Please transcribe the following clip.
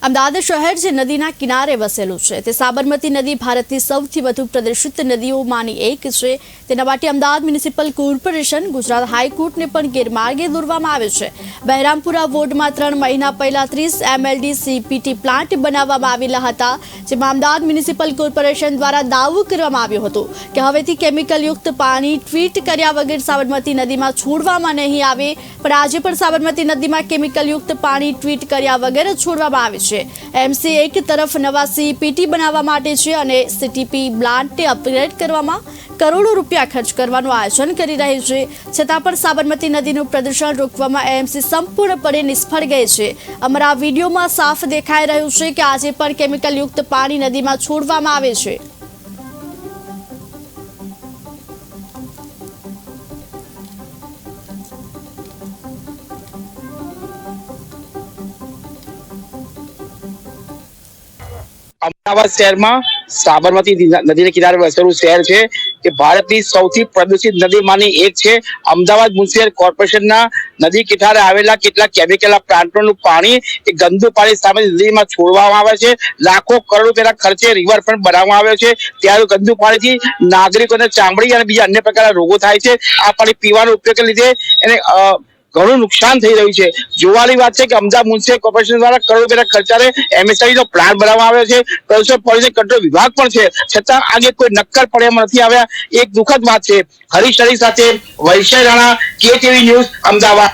અમદાવાદ શહેર જે નદીના કિનારે વસેલું છે તે સાબરમતી નદી ભારતની સૌથી વધુ પ્રદૂષિત નદીઓમાંની એક છે। તેના માટે અમદાવાદ મ્યુનિસિપલ કોર્પોરેશન ગુજરાત હાઈકોર્ટને પણ ગેરમાર્ગે દોરવામાં આવે છે। બહેરામપુરા વોર્ડમાં 3 મહિના પહેલા 30 MLD CPT પ્લાન્ટ બનાવવામાં આવેલા હતા, જેમાં અમદાવાદ મ્યુનિસિપલ કોર્પોરેશન દ્વારા દાવો કરવામાં આવ્યો હતો કે હવેથી કેમિકલયુક્ત પાણી ટ્રીટ કર્યા વગર સાબરમતી નદીમાં છોડવામાં નહીં આવે, પણ આજે પણ સાબરમતી નદીમાં કેમિકલયુક્ત પાણી ટ્રીટ કર્યા વગર છોડવામાં આવે છે। MC એક તરફ નવા CPT બનાવવા માટે છે અને CTP પ્લાન્ટને અપગ્રેડ કરવામાં કરોડો રૂપિયા ખર્ચ કરવાનું આયોજન કરી રહી છે, છતાં પણ સાબરમતી નદીનું પ્રદૂષણ રોકવામાં AMC સંપૂર્ણપણે નિષ્ફળ ગઈ છે। અમારા વિડીયોમાં સાફ દેખાઈ રહ્યું છે કે આજે પણ કેમિકલયુક્ત પાણી નદીમાં છોડવામાં આવે છે। અમદાવાદ શહેરમાં સાબરમતી નદીના કિનારે વસેલું શહેર છે કે ભારતની સૌથી પ્રદૂષિત નદીમાંની એક છે। અમદાવાદ મ્યુનિસિપલ કોર્પોરેશનના નદી કિનારે આવેલા કેટલાક કેમિકલ પ્લાન્ટોનું પાણી એ ગંદુ પાણી સામે નદીમાં છોડવામાં આવે છે। લાખો કરોડ રૂપિયાના ખર્ચે રિવરફ્રન્ટ બનાવવામાં આવ્યો છે, ત્યારે ગંદુ પાણીથી નાગરિકોને ચામડી અને બીજા અન્ય પ્રકારના રોગો થાય છે। આ પાણી પીવાનો ઉપયોગને લીધે એને ઘણું નુકસાન થઈ રહ્યું છે। જોવાની વાત છે કે અમદાવાદ મ્યુનિસિપલ કોર્પોરેશન દ્વારા કરોડ રૂપિયાના ખર્ચાને MSI નો પ્લાન બનાવવામાં આવ્યો છે, પ્રદૂષણ પોલ્યુશન કંટ્રોલ વિભાગ પણ છે, છતાં આજે કોઈ નક્કર પણ એમાં નથી આવ્યા। એક દુઃખદ વાત છે। હરીશ સાથે વૈશાલી રાણા, KTV ન્યૂઝ, અમદાવાદ।